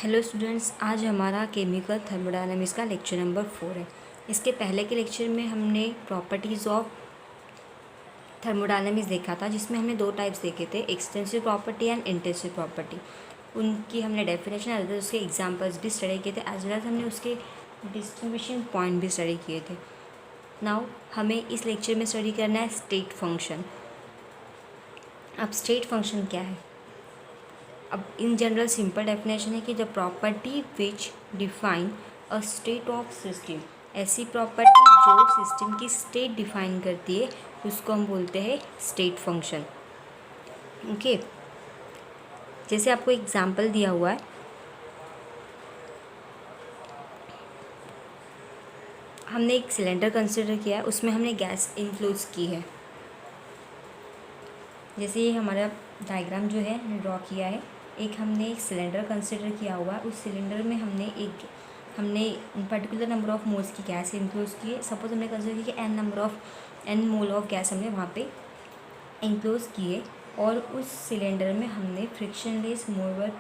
Hello students, आज हमारा chemical thermodynamics का लेक्चर नंबर 4 है। इसके पहले के लेक्चर में हमने प्रॉपर्टीज़ ऑफ थर्मोडायनामिक्स देखा था, जिसमें हमने दो टाइप्स देखे थे, extensive property and intensive property. उनकी हमने डेफिनेशन एज वेल उसके एग्जांपल्स भी स्टडी किए थे, एज वेल एज हमने उसके डिस्ट्रीब्यूशन पॉइंट भी स्टडी किए थे। नाउ हमें इस लेक्चर में स्टडी करना है स्टेट फंक्शन। अब स्टेट फंक्शन क्या है? अब इन जनरल सिंपल डेफिनेशन है कि the property which define a state of system, ऐसी प्रॉपर्टी जो सिस्टम की स्टेट डिफाइन करती है उसको हम बोलते हैं स्टेट फंक्शन। ओके, जैसे आपको एग्जांपल दिया हुआ है, हमने एक सिलेंडर कंसिडर किया है, उसमें हमने गैस इनक्लूड की है। जैसे ये हमारा डायग्राम जो है ड्रॉ किया है, एक हमने एक सिलेंडर कंसिडर किया हुआ है। उस सिलेंडर में हमने पर्टिकुलर नंबर ऑफ मोल्स की गैस इंक्लूड की है। सपोज हमने कंसिडर किया कि एन मोल ऑफ गैस हमने वहाँ पे इंक्लूड किए, और उस सिलेंडर में हमने फ्रिक्शनलेस मूवेबल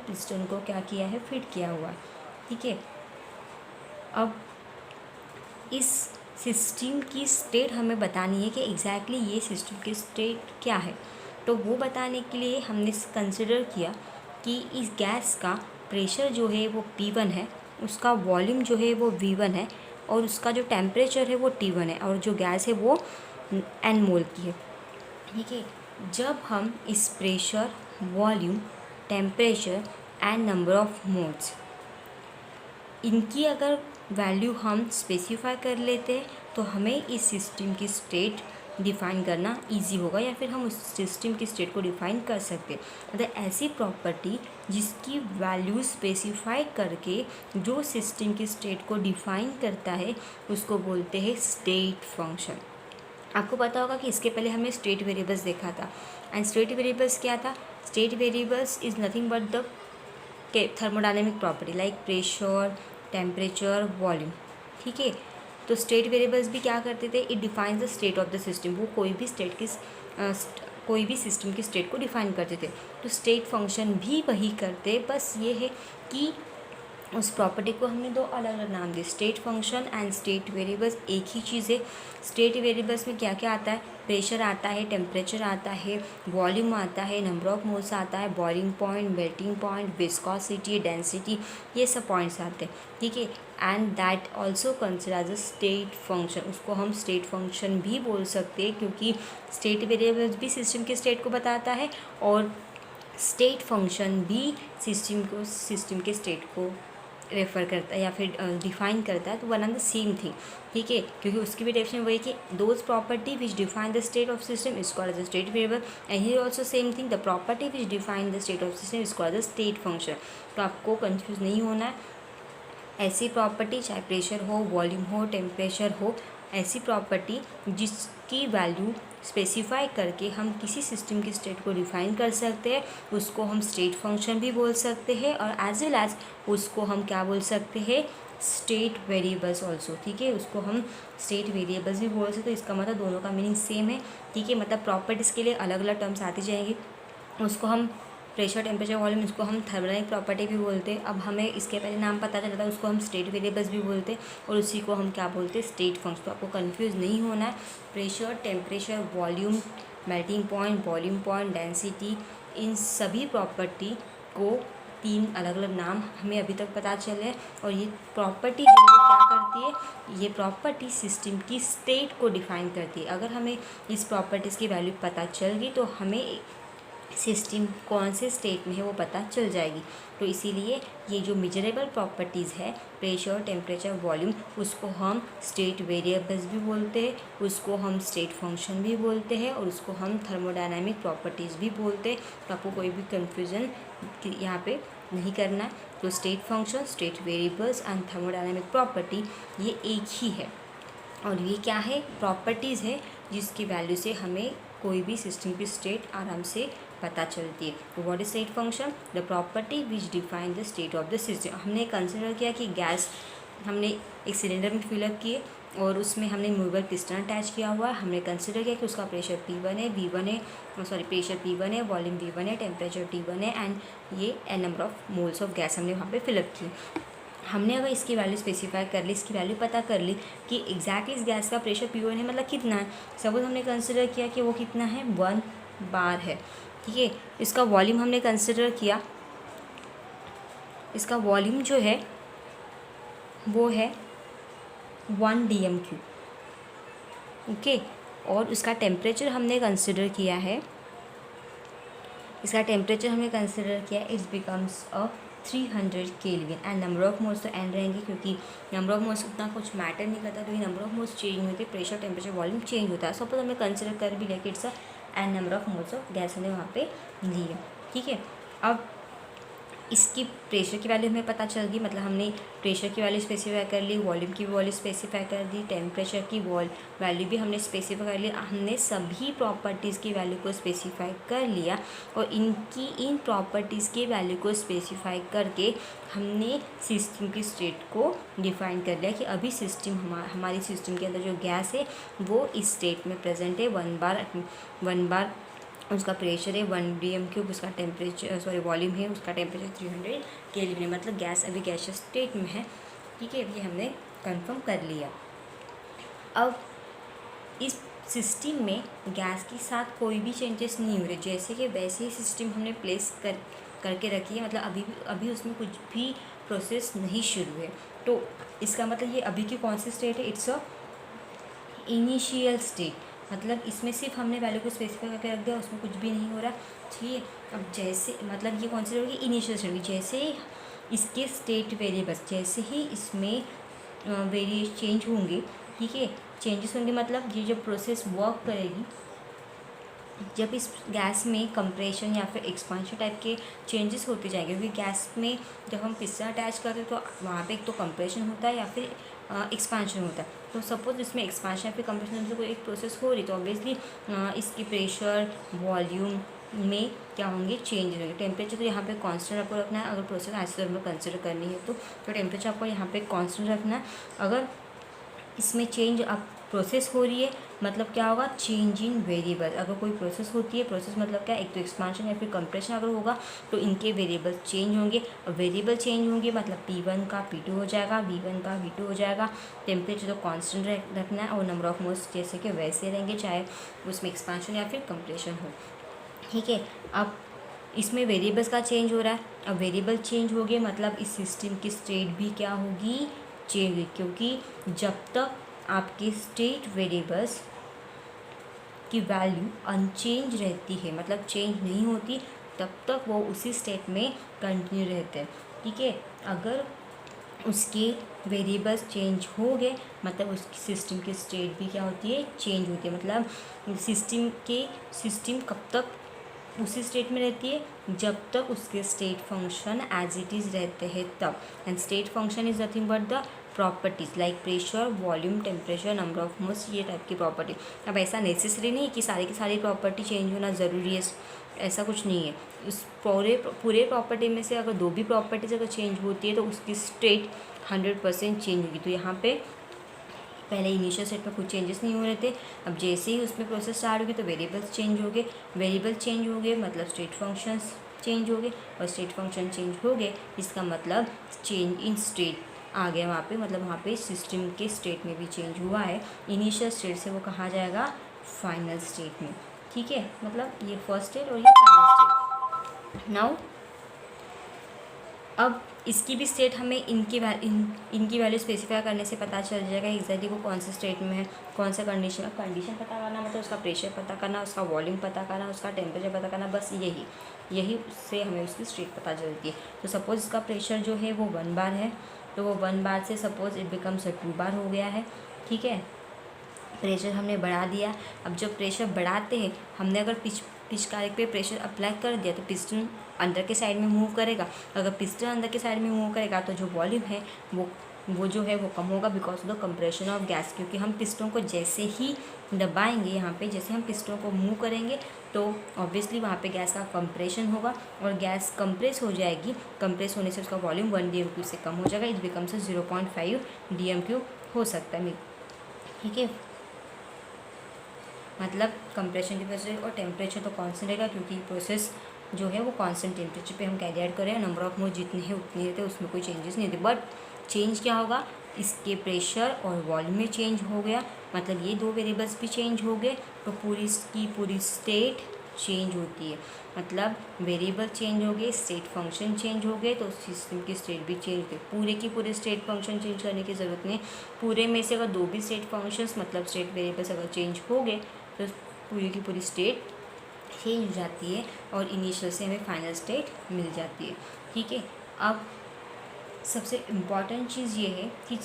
पिस्टन को क्या किया है, फिट किया हुआ है। ठीक है, अब इस सिस्टम की स्टेट हमें बतानी है कि एग्जैक्टली ये सिस्टम की स्टेट क्या है। तो वो बताने के लिए हमने कंसिडर किया कि इस गैस का प्रेशर जो है वो P1 है, उसका वॉल्यूम जो है वो V1 है, और उसका जो टेम्परेचर है वो T1 है, और जो गैस है वो N मोल की है। ठीक है, जब हम इस pressure, volume, temperature and number of moles, इनकी अगर वैल्यू हम स्पेसिफाई कर लेते हैं तो हमें इस सिस्टम की स्टेट डिफ़ाइन करना इजी होगा, या फिर हम उस सिस्टम की स्टेट को डिफ़ाइन कर सकते हैं। मतलब ऐसी प्रॉपर्टी जिसकी वैल्यू स्पेसिफाई करके जो सिस्टम की स्टेट को डिफ़ाइन करता है उसको बोलते हैं स्टेट फंक्शन। आपको पता होगा कि इसके पहले हमने स्टेट वेरिएबल्स देखा था, एंड स्टेट वेरिएबल्स क्या था? State variables is nothing but the thermodynamic property like pressure, temperature, volume. ठीक है, तो स्टेट वेरिएबल्स भी क्या करते थे? It defines the state of the system. वो कोई भी सिस्टम की स्टेट को डिफाइन करते थे। तो स्टेट फंक्शन भी वही करते, बस ये है कि उस प्रॉपर्टी को हमने दो अलग अलग नाम दिए, state function and state variables एक ही चीज़ है। स्टेट वेरिएबल्स में क्या क्या आता है? प्रेशर आता है, टेम्परेचर आता है, वॉल्यूम आता है, नंबर ऑफ मोल्स आता है, boiling point, melting point, viscosity, density, ये सब पॉइंट्स आते हैं। ठीक है, and that also consider as a state function. उसको हम स्टेट फंक्शन भी बोल सकते हैं, क्योंकि स्टेट वेरिएबल्स भी सिस्टम की स्टेट को बताता है, और स्टेट फंक्शन भी सिस्टम के स्टेट को रेफ़र करता है या फिर डिफाइन करता है। तो one and the same thing. ठीक है, क्योंकि उसकी भी डेफिनेशन वही कि those property which define the state of system is called as a state variable, and here also same thing, the property which define the state of system is called as a state function. तो आपको confuse नहीं होना है। ऐसी property, चाहे pressure हो, volume हो, temperature हो, ऐसी प्रॉपर्टी जिसकी वैल्यू स्पेसिफाई करके हम किसी सिस्टम की स्टेट को डिफाइन कर सकते हैं, उसको हम स्टेट फंक्शन भी बोल सकते हैं, और एज वेल एज उसको हम क्या बोल सकते हैं? State variables also. ठीक है, उसको हम स्टेट वेरिएबल्स भी बोल सकते हैं। तो इसका मतलब दोनों का मीनिंग सेम है। ठीक है, मतलब प्रॉपर्टीज़ के लिए अलग अलग टर्म्स आती जाएंगी। उसको हम प्रेशर, टेम्परेचर, वॉल्यूम, इसको हम थर्मोडायनामिक प्रॉपर्टी भी बोलते हैं। अब हमें इसके पहले नाम पता चला था, उसको हम स्टेट वेरिएबल्स भी बोलते हैं, और उसी को हम क्या बोलते हैं? State function. तो आपको कंफ्यूज नहीं होना है। Pressure, temperature, volume, melting point, boiling point, density, इन सभी प्रॉपर्टी को तीन अलग अलग नाम हमें अभी तक पता चले, और ये प्रॉपर्टी जो है क्या करती है? ये प्रॉपर्टी सिस्टम की स्टेट को डिफाइन करती है। अगर हमें इस प्रॉपर्टीज़ की वैल्यू पता चल गई तो हमें सिस्टम कौन से स्टेट में है वो पता चल जाएगी। तो इसीलिए ये जो मेजरेबल प्रॉपर्टीज़ है, प्रेशर, टेम्परेचर, वॉल्यूम, उसको हम स्टेट वेरिएबल्स भी बोलते हैं, उसको हम स्टेट फंक्शन भी बोलते हैं, और उसको हम थर्मोडायनामिक प्रॉपर्टीज़ भी बोलते हैं। तो आपको कोई भी कन्फ्यूज़न यहाँ पे नहीं करना है। तो state function, state variables and thermodynamic property ये एक ही है, और ये क्या है? प्रॉपर्टीज़ है जिसकी वैल्यू से हमें कोई भी सिस्टम की स्टेट आराम से पता चलती है। तो what is state function? The property which define the state of the system. हमने कंसिडर किया कि गैस हमने एक सिलेंडर में फिलअप किए, और उसमें हमने मूवेबल पिस्टन अटैच किया हुआ है। हमने कंसिडर किया कि उसका प्रेशर P1 है, V1 है, प्रेशर P1 है, वॉल्यूम V1 है, टेम्परेचर T1 है एंड ये n number of moles of gas हमने वहाँ पे फिलअप की। हमने अगर इसकी वैल्यू स्पेसिफाई कर ली, इसकी वैल्यू पता कर ली कि एग्जैक्टली इस गैस का प्रेशर P1 है मतलब कितना है। सपोज हमने कंसिडर किया कि वो कितना है 1 बार है, ठीक है। इसका वॉल्यूम हमने कंसिडर किया, इसका वॉल्यूम जो है वो है 1 dm³, ओके। और उसका टेम्परेचर हमने कंसिडर किया है, इसका टेम्परेचर हमने कंसिडर किया it's becomes 300 kelvin and number of moles तो n रहेंगे क्योंकि नंबर ऑफ मोल्स उतना कुछ मैटर नहीं करता, क्योंकि नंबर ऑफ मोल्स चेंज होते, प्रेशर टेम्परेचर वॉल्यूम चेंज होता है। सपोज हमने कंसिडर कर भी लिया कि it's n number of moles of gas हमने वहाँ पे ली है, ठीक है। अब इसकी प्रेशर की वैल्यू हमें पता चल गई, मतलब हमने प्रेशर की वैल्यू स्पेसिफाई कर ली, वॉल्यूम की वैल्यू स्पेसिफाई कर दी, टेम्परेचर की वैल्यू भी हमने स्पेसिफाई कर ली। हमने सभी प्रॉपर्टीज़ की वैल्यू को स्पेसिफाई कर लिया और इन प्रॉपर्टीज़ की वैल्यू को स्पेसिफाई करके हमने सिस्टम की स्टेट को डिफाइन कर लिया कि अभी सिस्टम हमारी सिस्टम के अंदर जो गैस है वो इस स्टेट में प्रेजेंट है। वन बार उसका प्रेशर है 1 dm³, उसका टेम्परेचर वॉल्यूम है, उसका टेम्परेचर 300 केल्विन है, मतलब गैस अभी गैसियस स्टेट में है, ठीक है। ये हमने कंफर्म कर लिया। अब इस सिस्टम में गैस के साथ कोई भी चेंजेस नहीं हो रहे, जैसे कि वैसे ही सिस्टम हमने प्लेस करके रखी है, मतलब अभी उसमें कुछ भी प्रोसेस नहीं शुरू है। तो इसका मतलब ये अभी की कौन सी स्टेट है, इट्स अ इनिशियल स्टेट, मतलब इसमें सिर्फ हमने वैल्यू को स्पेसिफाई करके रख दिया, उसमें कुछ भी नहीं हो रहा, ठीक है। अब जैसे मतलब ये कौन सी होगी, इनिशियल स्टेट होगी। जैसे ही इसके स्टेट वेरिएबल्स, जैसे ही इसमें वेरिएशन चेंज होंगे, ठीक है, चेंजेस होंगे, मतलब ये जब प्रोसेस वर्क करेगी, जब इस गैस में कंप्रेशन या फिर एक्सपांशन टाइप के चेंजेस होते जाएंगे, क्योंकि गैस में जब हम पिस्टन अटैच करते हैं तो वहाँ पे एक तो कंप्रेशन होता है या फिर एक्सपांशन होता है। तो सपोज इसमें एक्सपांशन या फिर कंप्रेशन से कोई एक प्रोसेस हो रही तो ऑब्वियसली इसकी प्रेशर वॉल्यूम में क्या होंगे, चेंज होंगे। टेम्परेचर तो यहाँ पे कांस्टेंट आपको रखना है, अगर प्रोसेस आइसोथर्मल कंसिडर करनी है तो टेम्परेचर आपको यहाँ पे कांस्टेंट रखना है। अगर इसमें चेंज अब प्रोसेस हो रही है मतलब क्या होगा, चेंज इन वेरिएबल। अगर कोई प्रोसेस होती है, प्रोसेस मतलब क्या, एक तो एक्सपांशन या फिर कंप्रेशन अगर होगा तो इनके वेरिएबल चेंज होंगे, और वेरिएबल चेंज होंगे मतलब P1 का P2 हो जाएगा, V1 का V2 हो जाएगा। टेम्परेचर तो कांस्टेंट रखना है और नंबर ऑफ मोल्स जैसे कि वैसे रहेंगे, चाहे उसमें एक्सपांशन या फिर कंप्रेशन हो, ठीक है। अब इसमें वेरिएबल्स का चेंज हो रहा है, अब वेरिएबल चेंज हो गए मतलब इस सिस्टम की स्टेट भी क्या होगी, चेंज होगी, क्योंकि जब तक आपके स्टेट वेरिएबल्स की वैल्यू अनचेंज रहती है, मतलब चेंज नहीं होती, तब तक वो उसी स्टेट में कंटिन्यू रहते हैं, ठीक है। अगर उसके वेरिएबल्स चेंज हो गए मतलब उसकी सिस्टम की स्टेट भी क्या होती है, चेंज होती है। मतलब सिस्टम कब तक उसी स्टेट में रहती है जब तक उसके state function as it is रहते हैं तब। And state function is nothing but the properties like pressure, volume, temperature, number of moles, ये टाइप की प्रॉपर्टी। अब ऐसा नेसेसरी नहीं कि सारी की सारी प्रॉपर्टी चेंज होना ज़रूरी है, ऐसा कुछ नहीं है। उस पूरे प्रॉपर्टी में से अगर 2 भी प्रॉपर्टीज़ अगर चेंज होती है तो उसकी स्टेट 100% चेंज होगी। तो यहाँ पे पहले इनिशियल स्टेट में कुछ चेंजेस नहीं हो रहे थे, अब जैसे ही उसमें प्रोसेस स्टार्ट होगी तो वेरिएबल्स चेंज हो गए, वेरिएबल चेंज हो गए मतलब स्टेट फंक्शंस चेंज हो गए, और स्टेट फंक्शन चेंज हो गए इसका मतलब चेंज इन स्टेट आ गया वहाँ पे, मतलब वहाँ पे सिस्टम के स्टेट में भी चेंज हुआ है। इनिशियल स्टेट से वो कहा जाएगा फाइनल स्टेट में, ठीक है। मतलब ये फर्स्ट स्टेट और ये फाइनल स्टेट। नाउ अब इसकी भी स्टेट हमें इनकी वैल्यू स्पेसिफाई करने से पता चल जाएगा एग्जैक्टली वो कौन से स्टेट में है, कौन सा कंडीशन पता करना, मतलब उसका प्रेशर पता करना, उसका वॉल्यूम पता करना, उसका टेम्परेचर पता करना, बस यही उससे हमें उसकी स्टेट पता चलती है। तो सपोज़ इसका प्रेशर जो है वो 1 बार है, तो वो 1 बार से सपोज़ इट बिकम्स 2 बार हो गया है, ठीक है। प्रेशर हमने बढ़ा दिया। अब जब प्रेशर बढ़ाते हैं, हमने अगर पिचकारी पे प्रेशर अप्लाई कर दिया तो पिस्टन अंदर के साइड में मूव करेगा। अगर पिस्टन अंदर के साइड में मूव करेगा तो जो वॉल्यूम है वो जो है वो कम होगा because of the compression of gas, क्योंकि हम पिस्टन को जैसे ही दबाएंगे, यहाँ पे जैसे हम पिस्टन को मूव करेंगे तो ऑब्वियसली वहाँ पे गैस का कंप्रेशन होगा और गैस कंप्रेस हो जाएगी। कंप्रेस होने से उसका वॉल्यूम 1 dm³ से कम हो जाएगा, इट बिकम्स 0.5 dm³ हो सकता है। ठीक है, मतलब कंप्रेशन टेम्परेचर और टेम्परेचर तो कांस्टेंट रहेगा, क्योंकि प्रोसेस जो है वो कांस्टेंट टेम्परेचर पे हम कैरी आउट कर रहे हैं। नंबर ऑफ मोल्स जितने हैं उतने रहते हैं, उसमें कोई चेंजेस नहीं होते। बट चेंज क्या होगा, इसके प्रेशर और वॉल्यूम में चेंज हो गया, मतलब ये दो वेरिएबल्स भी चेंज हो गए, तो पूरी स्टेट चेंज होती है। मतलब वेरिएबल चेंज हो गए, स्टेट फंक्शन चेंज हो गए, तो सिस्टम की स्टेट भी चेंज होती है। पूरे की पूरे स्टेट फंक्शन चेंज करने की ज़रूरत नहीं। पूरे में से अगर दो भी स्टेट फंक्शंस मतलब स्टेट वेरिएबल्स अगर चेंज हो गए तो पूरी की पूरी स्टेट चेंज हो जाती है और इनिशियल से हमें फाइनल स्टेट मिल जाती है। ठीक है, अब सबसे इम्पॉर्टेंट चीज़ ये है कि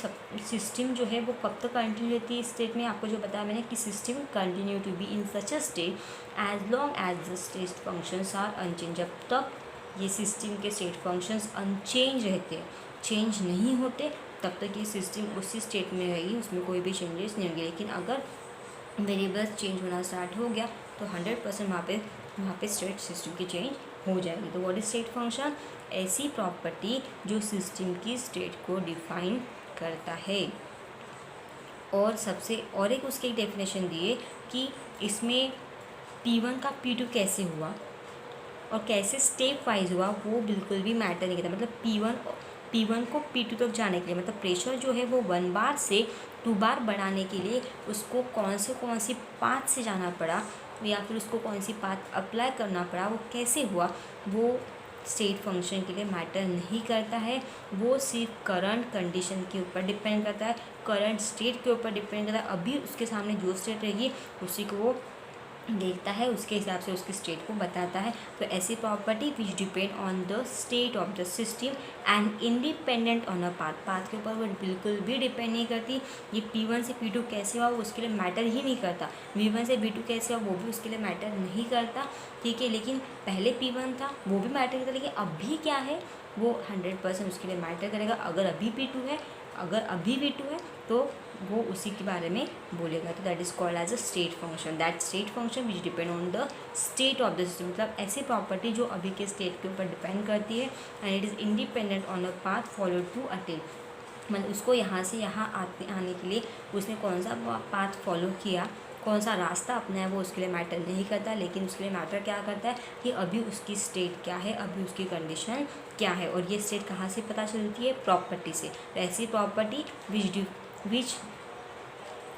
सिस्टम जो है वो कब तक कंटिन्यू रहती है। इस स्टेट में आपको जो बताया मैंने कि system continue to be in such a state as long as the state functions are unchanged. जब तक ये सिस्टम के स्टेट फंक्शंस अनचेंज रहते हैं, चेंज नहीं होते, तब तक ये सिस्टम उसी स्टेट में रहेगी, उसमें कोई भी चेंजेस नहीं होंगे। लेकिन अगर वेरिएबल्स चेंज होना स्टार्ट हो गया तो 100% वहाँ पे स्टेट सिस्टम की चेंज हो जाएगी। तो व्हाट इज स्टेट फंक्शन, ऐसी प्रॉपर्टी जो सिस्टम की स्टेट को डिफाइन करता है। और एक उसकी डेफिनेशन दिए कि इसमें P1 का P2 कैसे हुआ और कैसे स्टेप वाइज हुआ, वो बिल्कुल भी मैटर नहीं करता। मतलब P1 को P2 तक जाने के लिए, मतलब प्रेशर जो है वो 1 बार से 2 बार बढ़ाने के लिए उसको कौन सी पाथ से जाना पड़ा या फिर उसको कौन सी पाथ अप्लाई करना पड़ा, वो कैसे हुआ, वो स्टेट फंक्शन के लिए मैटर नहीं करता है। वो सिर्फ करंट कंडीशन के ऊपर डिपेंड करता है, करंट स्टेट के ऊपर डिपेंड करता है। अभी उसके सामने जो स्टेट रहेगी उसी को वो देखता है, उसके हिसाब से उसकी स्टेट को बताता है। तो ऐसी property which depend on the state of the system and independent on a path के ऊपर वो बिल्कुल भी डिपेंड नहीं करती। ये P1 से P2 कैसे हुआ वो उसके लिए मैटर ही नहीं करता, V1 से V2 कैसे हुआ वो भी उसके लिए मैटर नहीं करता। ठीक है, लेकिन पहले P1 था वो भी मैटर करता, लेकिन अभी क्या है वो 100% उसके लिए मैटर करेगा। अगर अभी P2 है, अगर अभी V2 है तो वो उसी के बारे में बोलेगा। तो that is called as a state function, that state function which depend on the state of the system. मतलब ऐसी प्रॉपर्टी जो अभी के स्टेट के ऊपर डिपेंड करती है and it is independent on a path follow to attain. मतलब उसको यहाँ से यहाँ आने के लिए उसने कौन सा पाथ फॉलो किया, कौन सा रास्ता अपनाया, वो उसके लिए मैटर नहीं करता। लेकिन उसके लिए मैटर क्या करता है कि अभी उसकी स्टेट क्या है, अभी उसकी कंडीशन क्या है। और ये स्टेट कहाँ से पता चलती है, प्रॉपर्टी से। तो ऐसी property which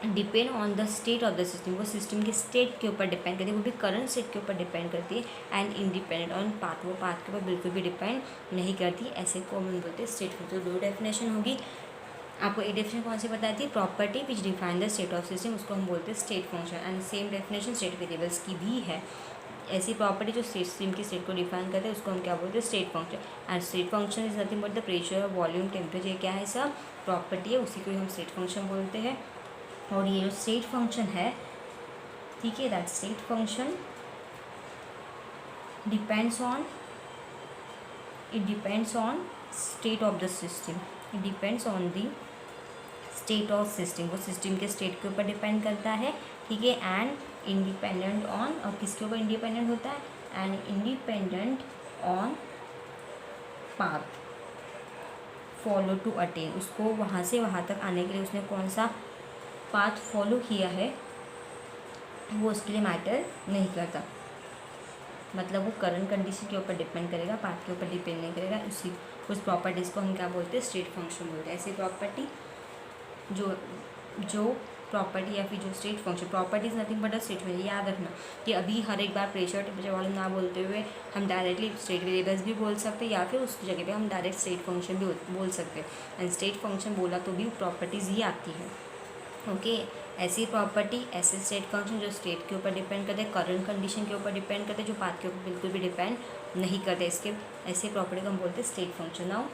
depend on the state of the system, वो सिस्टम के स्टेट के ऊपर डिपेंड करती है, वो भी करंट स्टेट के ऊपर डिपेंड करती है। एंड इंडिपेंडेंट ऑन पाथ, वो पाथ के ऊपर बिल्कुल भी डिपेंड नहीं करती। ऐसे को हम बोलते हैं स्टेट फंक्शन। तो 2 डेफिनेशन होगी। आपको एक डेफिनेशन कौन सी बताई थी, property which define the state of system, उसको हम बोलते हैं state function. And same definition state variables की भी है। ऐसी प्रॉपर्टी जो सिस्टम की स्टेट को डिफाइन करते हैं उसको हम क्या बोलते हैं, state function. And state function is nothing but the pressure, volume, temperature, क्या है सब प्रॉपर्टी है, उसी को हम स्टेट फंक्शन बोलते हैं। और ये जो स्टेट फंक्शन है, ठीक है, that state function depends on state of the system, it depends on the state of system, वो सिस्टम के स्टेट के ऊपर डिपेंड करता है। ठीक है, एंड इंडिपेंडेंट ऑन, और किसके ऊपर इंडिपेंडेंट होता है, and independent on path follow to attain, उसको वहाँ से वहाँ तक आने के लिए उसने कौन सा पाथ फॉलो किया है वो उसके लिए मैटर नहीं करता। मतलब वो करंट कंडीशन के ऊपर डिपेंड करेगा, पाथ के ऊपर डिपेंड नहीं करेगा। उस प्रॉपर्टीज़ को हम क्या बोलते हैं, स्टेट फंक्शन बोलते हैं। ऐसी प्रॉपर्टी जो प्रॉपर्टी या फिर जो state function, property is nothing but a state function. याद रखना कि अभी हर एक बार प्रेशर टेम्परेचर वॉल्यूम ना बोलते हुए हम डायरेक्टली स्टेट वेरिएबल्स भी बोल सकते हैं, या फिर उस जगह पे हम डायरेक्ट स्टेट फंक्शन भी बोल सकते हैं। एंड स्टेट फंक्शन बोला तो भी प्रॉपर्टीज़ ही आती है। ओके, ऐसी प्रॉपर्टी, ऐसे स्टेट फंक्शन जो स्टेट के ऊपर डिपेंड करते हैं, करंट कंडीशन के ऊपर डिपेंड करते हैं, जो पाथ के ऊपर बिल्कुल भी डिपेंड नहीं करते, इसके ऐसे प्रॉपर्टी को हम बोलते हैं state function. Now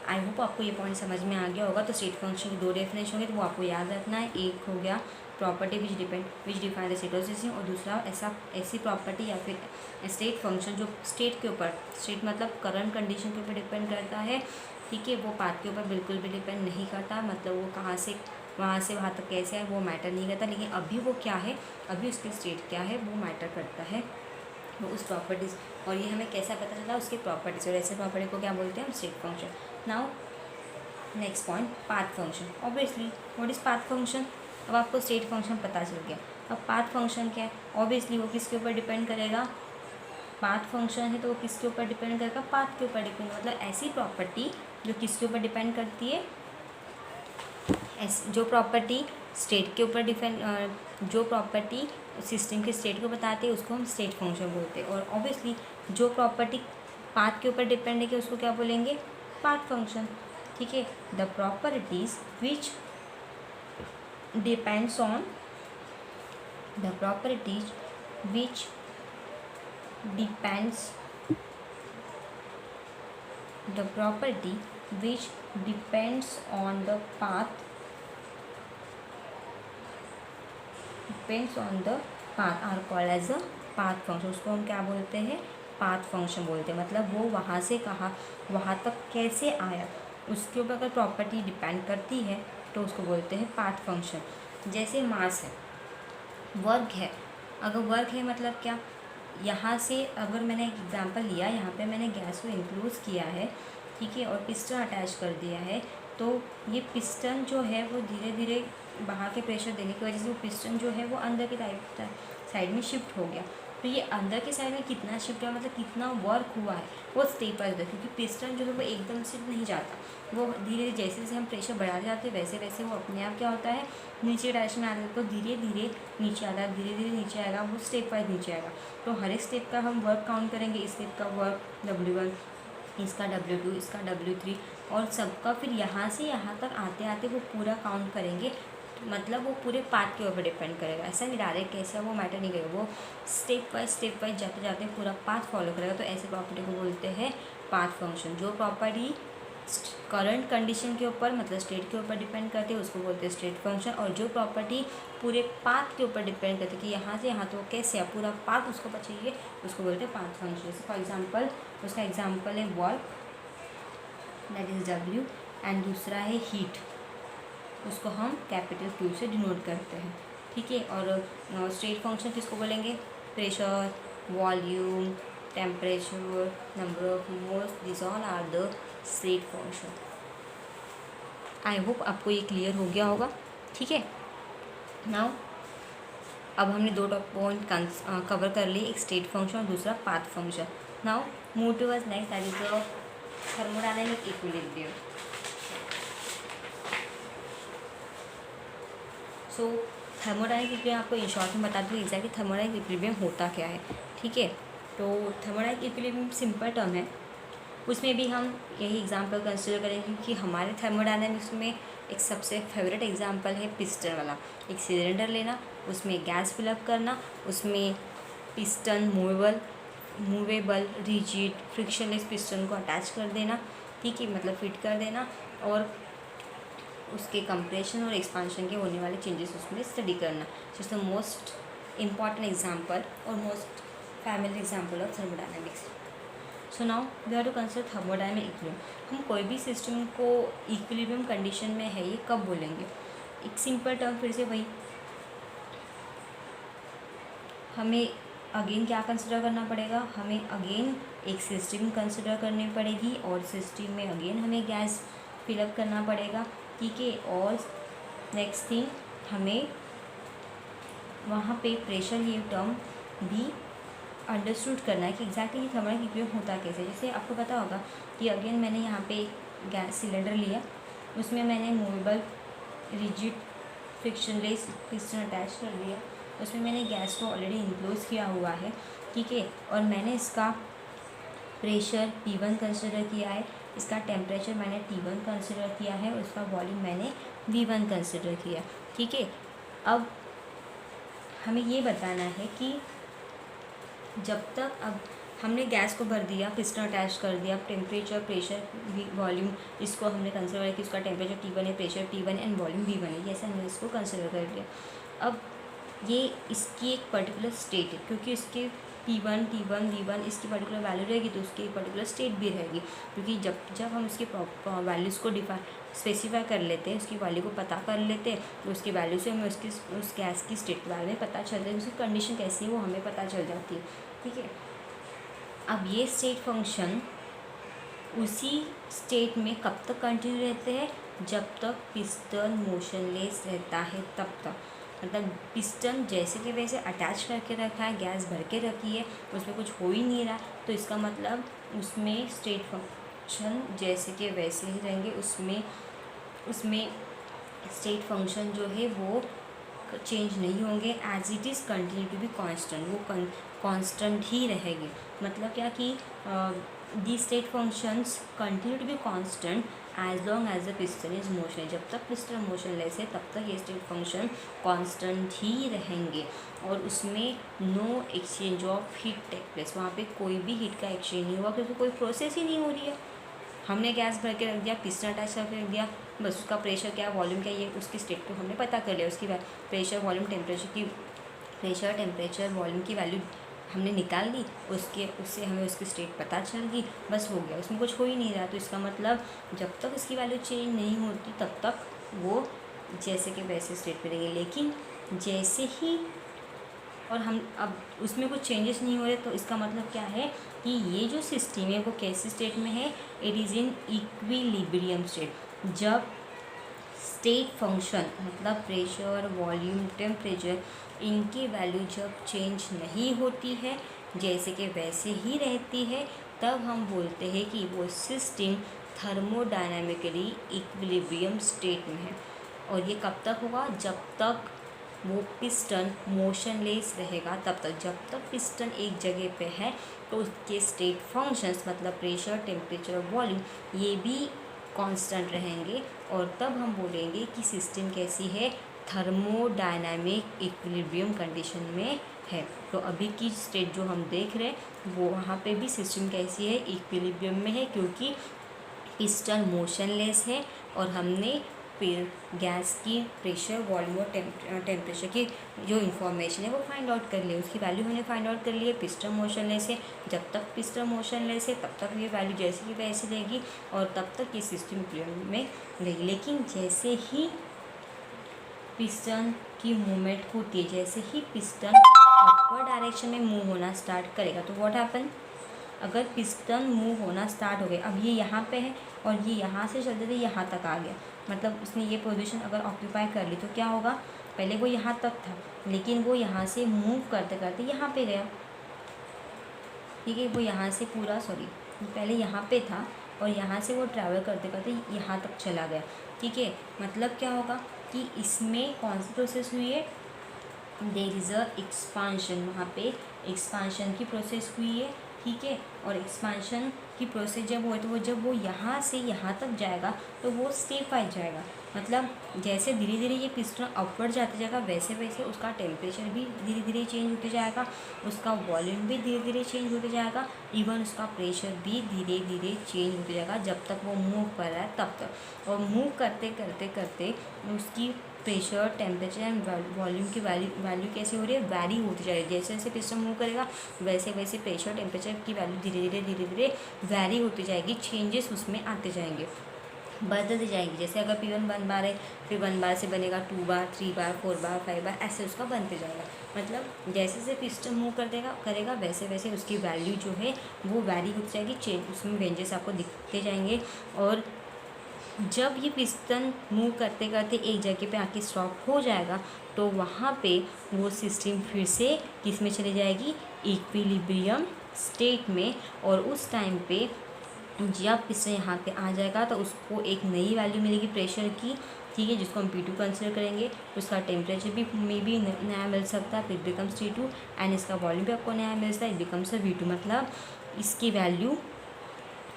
I hope आपको ये पॉइंट समझ में आ गया होगा। तो स्टेट फंक्शन की 2 डेफिनेशन होंगे, तो वो आपको याद रखना है। एक हो गया property which define the state of system, और दूसरा ऐसी प्रॉपर्टी या फिर स्टेट फंक्शन जो स्टेट के ऊपर, स्टेट मतलब करंट कंडीशन के ऊपर डिपेंड करता है। ठीक है, वो पाथ के ऊपर बिल्कुल भी डिपेंड नहीं करता, मतलब वो कहाँ से वहाँ तक कैसे है वो मैटर नहीं करता। लेकिन अभी वो क्या है, अभी उसकी स्टेट क्या है वो मैटर करता है, वो उस प्रॉपर्टीज़। और ये हमें कैसा पता चला, उसकी प्रॉपर्टीज़। और ऐसे प्रॉपर्टी को क्या बोलते हैं हम, state function. Now next point, path function. Obviously what is path function? अब आपको स्टेट फंक्शन पता चल गया। अब पाथ फंक्शन क्या है? ऑब्वियसली वो किसके ऊपर डिपेंड करेगा? पाथ फंक्शन है तो वो किसके ऊपर डिपेंड करेगा? पाथ के ऊपर डिपेंड, मतलब ऐसी प्रॉपर्टी जो किसके ऊपर डिपेंड करती है? जो प्रॉपर्टी स्टेट के ऊपर डिपेंड, जो प्रॉपर्टी सिस्टम के स्टेट को बताती है उसको हम स्टेट फंक्शन बोलते हैं। और ऑब्वियसली जो प्रॉपर्टी पाथ के ऊपर डिपेंड है कि उसको क्या बोलेंगे? Path function. ठीक है, the properties which depends on the properties which depends the property which depends on the path are called as a path function। उसको हम क्या बोलते हैं? पाथ फंक्शन बोलते हैं। मतलब वो वहाँ से कहाँ वहाँ तक कैसे आया उसके ऊपर अगर प्रॉपर्टी डिपेंड करती है तो उसको बोलते हैं पाथ फंक्शन। जैसे मास है, वर्क है, अगर वर्क है मतलब क्या? यहाँ से अगर मैंने एक एग्जांपल लिया, यहाँ पे मैंने गैस को इंक्लूज किया है, ठीक है, और पिस्टन अटैच कर दिया है, तो ये पिस्टन जो है वो धीरे धीरे बाहर के प्रेशर देने की वजह से वो पिस्टन जो है वो अंदर की साइड में शिफ्ट हो गया। तो ये अंदर की साइड में कितना शिफ्ट हुआ, मतलब कितना वर्क हुआ है, वो स्टेप बाय स्टेप, क्योंकि पिस्टन जो है वो एकदम से नहीं जाता, वो धीरे धीरे जैसे जैसे हम प्रेशर बढ़ाते जाते हैं वैसे वैसे वो अपने आप क्या होता है? नीचे डायरेक्शन में आता है, तो धीरे धीरे नीचे आता है, धीरे धीरे नीचे आएगा, वो स्टेप वाइज नीचे आएगा। तो हर एक स्टेप का हम वर्क काउंट करेंगे। इस स्टेप का वर्क W1, इसका W2, इसका W3, और सबका फिर यहाँ से यहाँ तक आते आते वो पूरा काउंट करेंगे। मतलब वो पूरे पार्ट के ऊपर डिपेंड करेगा। ऐसा नहीं डायरेक्ट कैसा वो मैटर नहीं करेगा, वो स्टेप वाइज जाते जाते पूरा पाथ फॉलो करेगा। तो ऐसे प्रॉपर्टी को बोलते हैं पाथ फंक्शन। जो प्रॉपर्टी करंट कंडीशन के ऊपर मतलब स्टेट के ऊपर डिपेंड करती है उसको बोलते हैं स्टेट फंक्शन। और जो प्रॉपर्टी पूरे पाथ के ऊपर डिपेंड करती है कि यहाँ से यहाँ तो कैसे है पूरा पाथ उसको पता चाहिए, उसको बोलते हैं पाथ फंक्शन। जैसे फॉर एग्जांपल उसका एग्जांपल है work, that is W, and दूसरा है हीट, उसको हम कैपिटल Q से डिनोट करते हैं। ठीक है, और स्टेट फंक्शन किसको बोलेंगे? Pressure, volume, temperature, number of moles, this all are the state function. I hope आपको ये क्लियर हो गया होगा। ठीक है, नाउ अब हमने दो पॉइंट कवर कर लिए, एक स्टेट फंक्शन और दूसरा path function. Now move towards next, that is the thermodynamic equilibrium. So thermodynamic equilibrium आपको इन शॉर्ट में बता दूँ एग्जैक्टली थर्मोडायनामिक इक्विलिब्रियम होता क्या है। ठीक है, तो थर्मोडायनामिक इक्विलिब्रियम सिंपल टर्म है, उसमें भी हम यही एग्जांपल कंसिडर करेंगे क्योंकि हमारे थर्मोडायनामिक्स में एक सबसे फेवरेट एग्जांपल है पिस्टन वाला। एक सिलेंडर लेना, उसमें गैस फिलअप करना, उसमें piston movable rigid frictionless piston को अटैच कर देना। ठीक है, मतलब फिट कर देना, और उसके कंप्रेशन और एक्सपांशन के होने वाले चेंजेस उसमें स्टडी करना। It's the most important example और most family example of thermodynamics. So now we have to consider thermodynamic equilibrium. हम कोई भी सिस्टम को इक्विलिब्रियम कंडीशन में है ये कब बोलेंगे? एक सिंपल टर्म फिर से वही, हमें अगेन क्या कंसिडर करना पड़ेगा? हमें अगेन एक सिस्टम कंसिडर करनी पड़ेगी और सिस्टम में अगेन हमें गैस फिलअप करना पड़ेगा। ठीक है, और नेक्स्ट थिंग हमें वहाँ पे प्रेशर ये टर्म भी अंडरस्टूड करना है कि एग्जैक्टली थर्मोडायनामिक इक्विलिब्रियम होता कैसे। जैसे आपको पता होगा कि अगेन मैंने यहाँ पे एक गैस सिलेंडर लिया, उसमें मैंने movable rigid frictionless piston attach कर दिया, उसमें मैंने गैस को ऑलरेडी इंक्लोज किया हुआ है। ठीक है, और मैंने इसका प्रेशर P1 कंसिडर किया है, इसका टेम्परेचर मैंने T1 कंसिडर किया है, और इसका वॉल्यूम मैंने V1 कंसिडर किया। ठीक है, अब हमें ये बताना है कि जब तक अब हमने गैस को भर दिया, पिस्टन अटैच कर दिया, टेम्परेचर प्रेशर वॉल्यूम इसको हमने कंसिडर किया कि उसका टेम्परेचर T1 है, pressure T1 and volume V1 है, जैसे हमने इसको कंसिडर कर लिया। अब ये इसकी एक पर्टिकुलर स्टेट है, क्योंकि इसके T1 V1 इसकी पर्टिकुलर वैल्यू रहेगी तो उसकी एक पर्टिकुलर स्टेट भी रहेगी, क्योंकि जब हम उसकी वैल्यूज़ को स्पेसिफाई कर लेते हैं, उसकी वैल्यू को पता कर लेते हैं, तो उसकी वैल्यू से हमें उस गैस की स्टेट के बारे में पता चल जाता है, उसकी कंडीशन कैसी है वो हमें पता चल जाती है। ठीक है, अब ये स्टेट फंक्शन उसी स्टेट में कब तक कंटिन्यू रहते हैं? जब तक पिस्टन मोशनलेस रहता है तब तक। मतलब पिस्टन जैसे कि वैसे अटैच करके रखा है, गैस भर के रखी है, उसमें कुछ हो ही नहीं रहा, तो इसका मतलब उसमें स्टेट फंक्शन जैसे कि वैसे ही रहेंगे। उसमें स्टेट फंक्शन जो है वो चेंज नहीं होंगे, as it is continue to be constant, वो कांस्टेंट ही रहेगी। मतलब क्या कि the state functions continue to be constant as long as the piston is motion. जब तक पिस्टन मोशनलेस है तब तक ये स्टेट फंक्शन कांस्टेंट ही रहेंगे, और उसमें no exchange of heat take place. वहाँ पे कोई भी हीट का एक्सचेंज नहीं हुआ, क्योंकि कोई प्रोसेस ही नहीं हो रही है। हमने गैस भर के रख दिया, पिस्टन अटैच करके रख दिया, बस उसका प्रेशर क्या, वॉल्यूम क्या, ये उसकी स्टेट को हमने पता कर लिया। उसकी प्रेशर वॉल्यूम टेम्परेचर वॉल्यूम की वैल्यू हमने निकाल ली, उससे हमें उसकी स्टेट पता चल गई, बस हो गया, उसमें कुछ हो ही नहीं रहा। तो इसका मतलब जब तक इसकी वैल्यू चेंज नहीं होती तब तक वो जैसे कि वैसे स्टेट पे रहेंगे। लेकिन जैसे ही और हम अब उसमें कुछ चेंजेस नहीं हो रहे, तो इसका मतलब क्या है कि ये जो सिस्टम है वो कैसी स्टेट में है, it is in equilibrium state. जब स्टेट फंक्शन मतलब प्रेशर, वॉल्यूम, टेम्परेचर, इनकी वैल्यू जब चेंज नहीं होती है, जैसे कि वैसे ही रहती है, तब हम बोलते हैं कि वो सिस्टम थर्मोडायनामिकली इक्विलिब्रियम स्टेट में है। और ये कब तक होगा, जब तक वो पिस्टन मोशनलेस रहेगा तब तक। जब तक पिस्टन एक जगह पे है तो उसके स्टेट फंक्शंस मतलब प्रेशर, टेम्परेचर, वॉल्यूम ये भी कांस्टेंट रहेंगे, और तब हम बोलेंगे कि सिस्टम कैसी है, थर्मोडायनामिक इक्विलिब्रियम कंडीशन में है। तो अभी की स्टेट जो हम देख रहे हैं वो वहाँ पे भी सिस्टम कैसी है, इक्विलिब्रियम में है, क्योंकि पिस्टन मोशनलेस है और हमने फिर गैस की प्रेशर, वॉल्यूम और टेम्परेचर की जो इन्फॉर्मेशन है वो फाइंड आउट कर लिए, उसकी वैल्यू हमने फाइंड आउट कर ली है। पिस्टन मोशनलेस है, जब तक पिस्टन मोशनलेस है तब तक ये वैल्यू जैसी की वैसी रहेगी, और तब तक ये सिस्टम इक्विलिब्रियम में रहेगी। लेकिन जैसे ही पिस्टन की मूवमेंट होती है, जैसे ही पिस्टन अपवर्ड डायरेक्शन में मूव होना स्टार्ट करेगा, तो व्हाट हैपन, अगर पिस्टन मूव होना स्टार्ट हो गया, अब ये यहाँ पे है और ये यहाँ से चलते थे यहाँ तक आ गया, मतलब उसने ये पोजीशन अगर ऑक्यूपाई कर ली, तो क्या होगा, पहले वो यहाँ तक था लेकिन वो यहाँ से मूव करते करते यहाँ पे गया। ठीक है, वो यहाँ से पूरा पहले यहाँ पे था और यहाँ से वो ट्रैवल करते करते यहाँ तक चला गया। ठीक है, मतलब क्या होगा कि इसमें कौन सी प्रोसेस हुई है, देयर इज़ अ एक्सपांशन, वहाँ पे एक्सपांशन की प्रोसेस हुई है। ठीक है, और एक्सपांशन की प्रोसेस जब हो तो वो जब वो यहाँ से यहाँ तक जाएगा तो वो स्टेप वाइज जाएगा, मतलब जैसे धीरे धीरे ये पिस्टन अपवर्ड जाता जाएगा वैसे वैसे उसका टेम्परेचर भी धीरे धीरे चेंज होते जाएगा, उसका वॉल्यूम भी धीरे धीरे चेंज होते जाएगा, इवन उसका प्रेशर भी धीरे धीरे चेंज होते जाएगा, जब तक वो मूव कर रहा है तब तक। और मूव करते करते करते उसकी प्रेशर, टेम्परेचर एंड वॉल्यूम की वैल्यू कैसी हो रही है, वैरी होती जाएगी। जैसे जैसे पिस्टन मूव करेगा वैसे वैसे प्रेशर, टेम्परेचर की वैल्यू धीरे धीरे वैरी होती जाएगी, चेंजेस उसमें आते जाएंगे, बदलती जाएंगी। जैसे अगर P1 1 बार है, फिर 1 बार से बनेगा 2 बार, 3 बार, 4 बार, 5 बार, ऐसे उसका बनते जाएगा। मतलब जैसे जैसे पिस्टन मूव करेगा वैसे वैसे उसकी वैल्यू जो है वो वैरी होती जाएगी, चेंज उसमें रेंजेस आपको दिखते जाएंगे। और जब ये पिस्टन मूव करते करते एक जगह पे आके स्टॉप हो जाएगा तो वहाँ पे वो सिस्टम फिर से किस में चली जाएगी, इक्विलिब्रियम स्टेट में। और उस टाइम पे जब पिस्टन यहाँ पे आ जाएगा तो उसको एक नई वैल्यू मिलेगी प्रेशर की, ठीक है, जिसको हम P2 कंसिडर करेंगे। उसका टेम्परेचर भी मे बी नया मिल सकता है, फिर बिकम्स T2, एंड इसका वॉल्यूम भी आपको नया मिलता है, इट बिकम्स V2। मतलब इसकी वैल्यू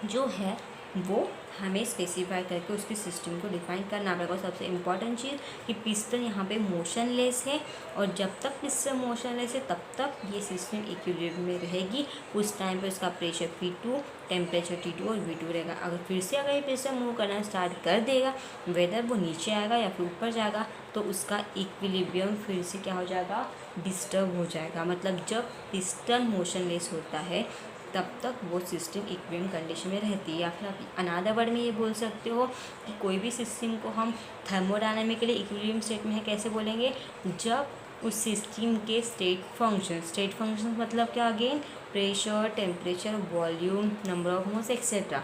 जो है वो हमें स्पेसिफाई करके उसकी सिस्टम को डिफाइन करना पड़ेगा। सबसे इम्पॉर्टेंट चीज़ कि पिस्टन यहाँ पे मोशनलेस है, और जब तक पिस्टन मोशनलेस है तब तक ये सिस्टम इक्विलिब्रियम में रहेगी। उस टाइम पे उसका प्रेशर P2, टेम्परेचर T2 और V2 रहेगा। अगर फिर से अगर ये पिस्टन मूव करना स्टार्ट कर देगा, वेदर वो नीचे आएगा या फिर ऊपर जाएगा, तो उसका इक्विलिब्रियम फिर से क्या हो जाएगा, डिस्टर्ब हो जाएगा। मतलब जब पिस्टन मोशनलेस होता है तब तक वो सिस्टम इक्विलिब्रियम कंडीशन में रहती है। या फिर आप अनदर वर्ड में ये बोल सकते हो कि कोई भी सिस्टम को हम थर्मोडायनामिकली इक्विलिब्रियम स्टेट में है, कैसे बोलेंगे, जब उस सिस्टम के स्टेट फंक्शन मतलब क्या, again pressure, temperature, volume, number of moles etcetera,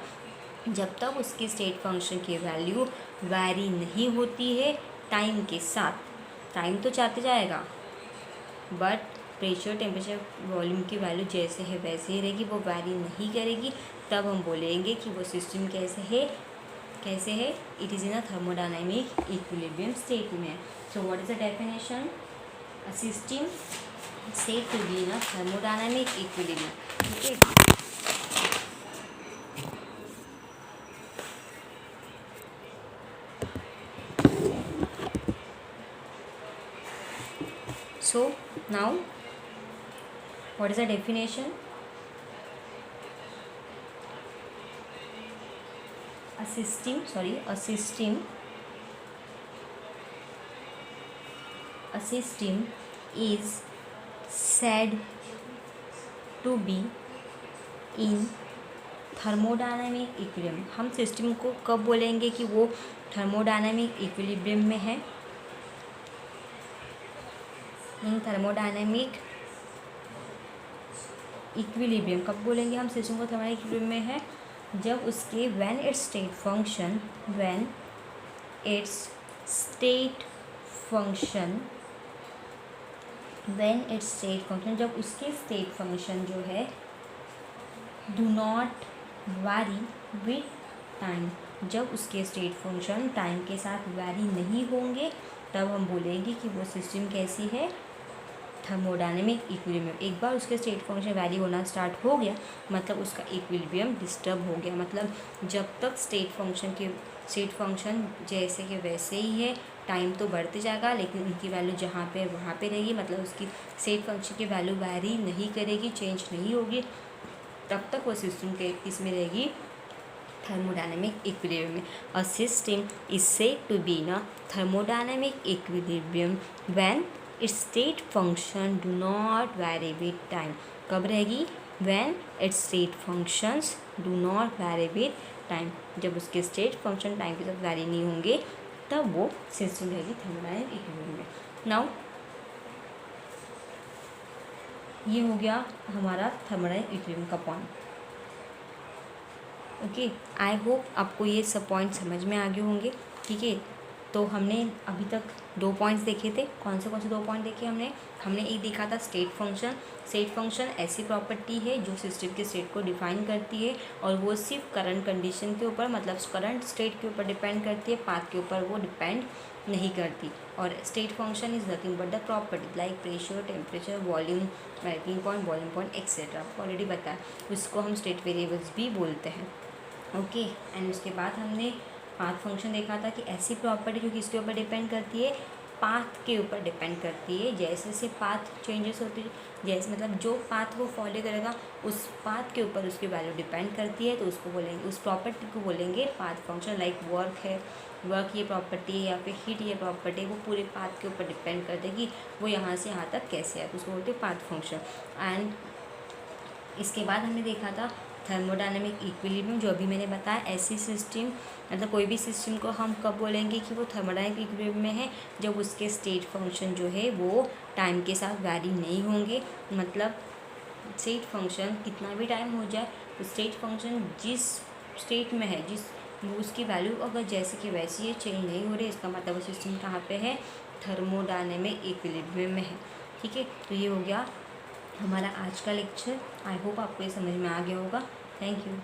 जब तक उसकी स्टेट फंक्शन की वैल्यू वैरी नहीं होती है टाइम के साथ। टाइम तो जाते जाएगा बट प्रेशर, टेम्परेचर, वॉल्यूम की वैल्यू जैसे है वैसे ही रहेगी, वो वैरी नहीं करेगी। तब हम बोलेंगे कि वो सिस्टम कैसे है, it is in a thermodynamic equilibrium state में। So what is the definition? A system said to be in a thermodynamic equilibrium. Okay. So now what is the definition? A system is said to be in thermodynamic equilibrium. हम system को कब बोलेंगे कि वो thermodynamic equilibrium में है? इन thermodynamic equilibrium कब बोलेंगे हम सिस्टम को थर्मोडायनामिक इक्विलिब्रियम में है? जब उसके व्हेन इट्स स्टेट फंक्शन जब उसके स्टेट फंक्शन जो है do not vary with time, जब उसके स्टेट फंक्शन टाइम के साथ वैरी नहीं होंगे, तब हम बोलेंगे कि वो सिस्टम कैसी है? Thermodynamic equilibrium. एक बार उसके स्टेट फंक्शन वैरी होना स्टार्ट हो गया मतलब उसका इक्विलिब्रियम डिस्टर्ब हो गया। मतलब जब तक स्टेट फंक्शन जैसे कि वैसे ही है, टाइम तो बढ़ते जाएगा लेकिन उनकी वैल्यू जहाँ पे वहाँ पे रहेगी। मतलब उसकी स्टेट फंक्शन की वैल्यू वैरी नहीं करेगी, चेंज नहीं होगी, तब तक वो सिस्टम के इसमें रहेगी thermodynamic equilibrium में। A system is said to be in a thermodynamic equilibrium when its state function do not vary with time। कब रहेगी? when its state functions do not vary with time। जब उसके state function time के साथ vary नहीं होंगे तब वो सिस्टम रहेगी थर्मोडायनामिक इक्विलिब्रियम में। नाउ ये हो गया हमारा थर्मोडायनामिक इक्विलिब्रियम का पॉइंट। ओके, आई होप आपको ये सब पॉइंट समझ में आ गए होंगे। ठीक है, तो हमने अभी तक 2 पॉइंट्स देखे थे। कौन से 2 पॉइंट देखे हमने एक देखा था स्टेट फंक्शन ऐसी प्रॉपर्टी है जो सिस्टम के स्टेट को डिफाइन करती है और वो सिर्फ करंट कंडीशन के ऊपर, मतलब करंट स्टेट के ऊपर डिपेंड करती है, पाथ के ऊपर वो डिपेंड नहीं करती। और state function is nothing but the property like pressure, temperature, volume, melting point, boiling point etcetera. आपको ऑलरेडी बताया, उसको हम स्टेट वेरिएबल्स भी बोलते हैं। ओके, एंड उसके बाद हमने पाथ फंक्शन देखा था कि ऐसी प्रॉपर्टी जो किसके ऊपर डिपेंड करती है? पाथ के ऊपर डिपेंड करती है। जैसे जैसे पाथ चेंजेस होती है, जैसे मतलब जो पाथ वो फॉलो करेगा उस पाथ के ऊपर उसकी वैल्यू डिपेंड करती है, तो उसको बोलेंगे, उस प्रॉपर्टी को बोलेंगे पाथ फंक्शन। लाइक वर्क ये प्रॉपर्टी है या फिर हीट ये प्रॉपर्टी है, वो पूरे पाथ के ऊपर डिपेंड कर देगी वो यहाँ से यहाँ तक कैसे है, तो उसको बोलते हैं पाथ फंक्शन। एंड इसके बाद हमने देखा था थर्मोडायनामिक इक्विलिब्रियम, जो अभी मैंने बताया। ऐसी सिस्टम मतलब कोई भी सिस्टम को हम कब बोलेंगे कि वो थर्मोडायनामिक इक्विलिब्रियम में है? जब उसके स्टेट फंक्शन जो है वो टाइम के साथ वैरी नहीं होंगे। मतलब स्टेट फंक्शन कितना भी टाइम हो जाए, तो स्टेट फंक्शन जिस स्टेट में है, वो उसकी वैल्यू अगर जैसे कि वैसी है, चेंज नहीं हो रही, इसका मतलब वो सिस्टम कहाँ पे है? थर्मोडायनामिक इक्विलिब्रियम में है। ठीक है, तो ये हो गया हमारा आज का लेक्चर। आई होप आपको ये समझ में आ गया होगा। Thank you.